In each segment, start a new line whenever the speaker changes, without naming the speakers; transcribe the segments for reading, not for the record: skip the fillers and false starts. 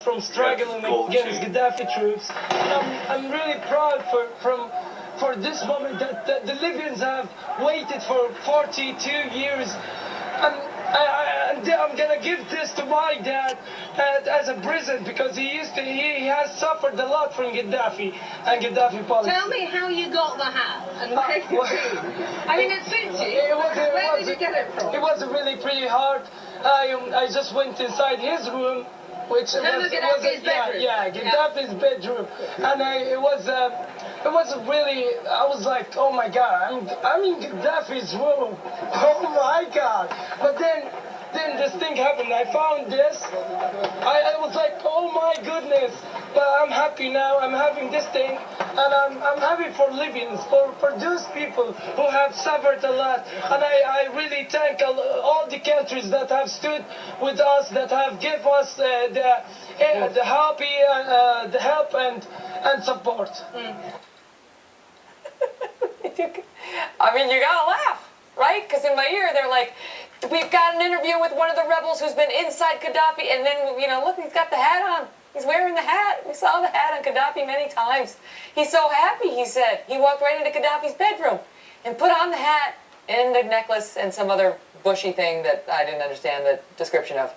from struggling against Gaddafi troops. I'm really proud for this moment that the Libyans have waited for 42 years. I'm gonna give this to my dad as a present because he has suffered a lot from Gaddafi and Gaddafi policy.
Tell me how you got the hat and where you I mean, it suits you. Where did you get it from?
It was really pretty hard. I just went inside his room, which
Gaddafi's bedroom.
Yeah, Gaddafi's bedroom, and it was really. I was like, oh my God, I'm in Gaddafi's room. Oh my God! But then this thing happened. I found this. I was like, oh my goodness! But I'm happy now. I'm having this thing, and I'm happy for Libyans, for those people who have suffered a lot. And I really thank all the countries that have stood with us, that have given us the help and support.
I mean, you gotta laugh, right? Because in my ear, they're like, we've got an interview with one of the rebels who's been inside Gaddafi, and then, you know, look, he's got the hat on. He's wearing the hat. We saw the hat on Gaddafi many times. He's so happy, he said. He walked right into Gaddafi's bedroom and put on the hat and the necklace and some other bushy thing that I didn't understand the description of.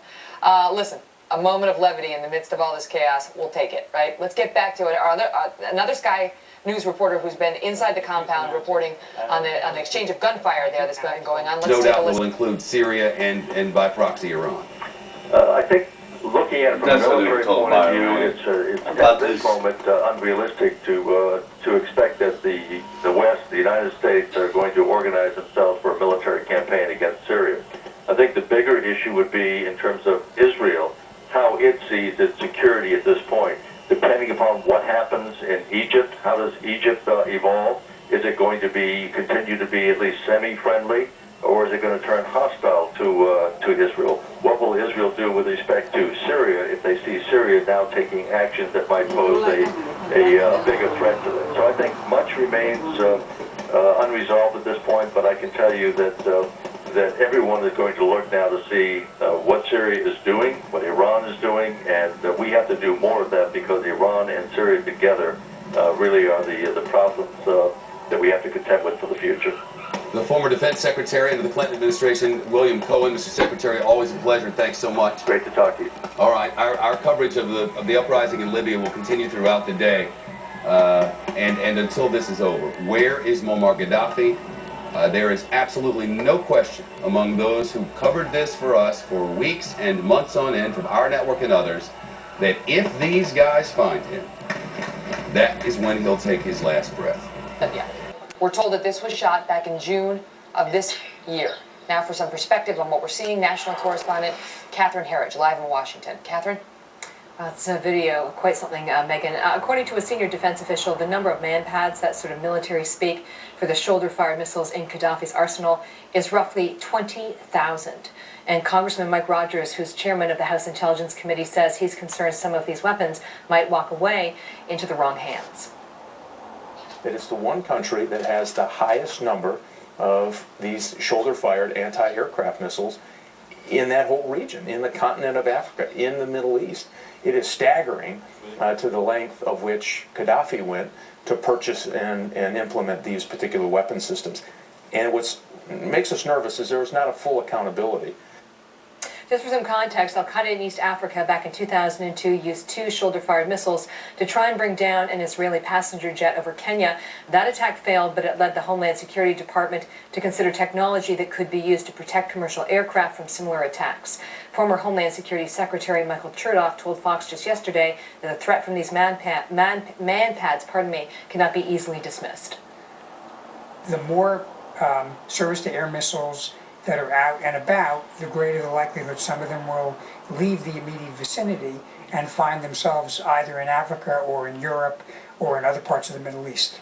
Listen, a moment of levity in the midst of all this chaos, we'll take it, right? Let's get back to it. Another Sky News reporter who's been inside the compound reporting on the exchange of gunfire there that's been going on.
No doubt will include Syria and by proxy Iran.
I think looking at it from a military point of view, it's at this moment unrealistic to expect that the West, the United States, are going to organize themselves for a military campaign against Syria. I think the bigger issue would be in terms of Israel, how it sees its security at this point. Depending upon what happens in Egypt, how does Egypt evolve? Is it going to continue to be at least semi-friendly, or is it going to turn hostile to Israel? What will Israel do with respect to Syria if they see Syria now taking actions that might pose a bigger threat to them? So I think much remains unresolved at this point, but I can tell you that everyone is going to look now to see what Syria is doing, what Iran is doing, and we have to do more of that because Iran and Syria together really are the problems that we have to contend with for the future.
The former Defense Secretary under the Clinton administration, William Cohen. Mr. Secretary, always a pleasure. Thanks so much.
Great to talk to you.
All right, our coverage of the uprising in Libya will continue throughout the day, and until this is over. Where is Muammar Gaddafi? There is absolutely no question among those who covered this for us for weeks and months on end from our network and others that if these guys find him, that is when he'll take his last breath.
Yeah. We're told that this was shot back in June of this year. Now for some perspective on what we're seeing, national correspondent Catherine Herridge, live in Washington. Catherine? It's a video, quite something, Megan. According to a senior defense official, the number of man-pads, that sort of military speak, for the shoulder-fired missiles in Gaddafi's arsenal is roughly 20,000. And Congressman Mike Rogers, who's chairman of the House Intelligence Committee, says he's concerned some of these weapons might walk away into the wrong hands.
That it's the one country that has the highest number of these shoulder-fired anti-aircraft missiles in that whole region, in the continent of Africa, in the Middle East. It is staggering to the length of which Gaddafi went to purchase and implement these particular weapon systems. And what makes us nervous is there is not a full accountability.
Just for some context, Al-Qaeda in East Africa back in 2002 used 2 shoulder-fired missiles to try and bring down an Israeli passenger jet over Kenya. That attack failed, but it led the Homeland Security Department to consider technology that could be used to protect commercial aircraft from similar attacks. Former Homeland Security Secretary Michael Chertoff told Fox just yesterday that the threat from these man-pads cannot be easily dismissed.
The more surface-to-air missiles that are out and about, the greater the likelihood some of them will leave the immediate vicinity and find themselves either in Africa or in Europe or in other parts of the Middle East.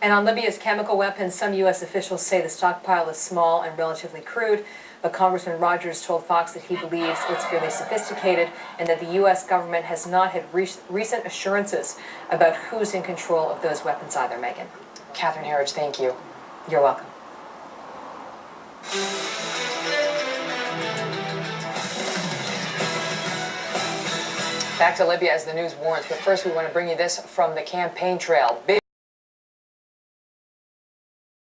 And on Libya's chemical weapons, some U.S. officials say the stockpile is small and relatively crude, but Congressman Rogers told Fox that he believes it's fairly sophisticated and that the U.S. government has not had recent assurances about who's in control of those weapons either, Megan. Catherine Herridge, thank you. You're welcome. Back to Libya as the news warrants, but first we want to bring you this from the campaign trail.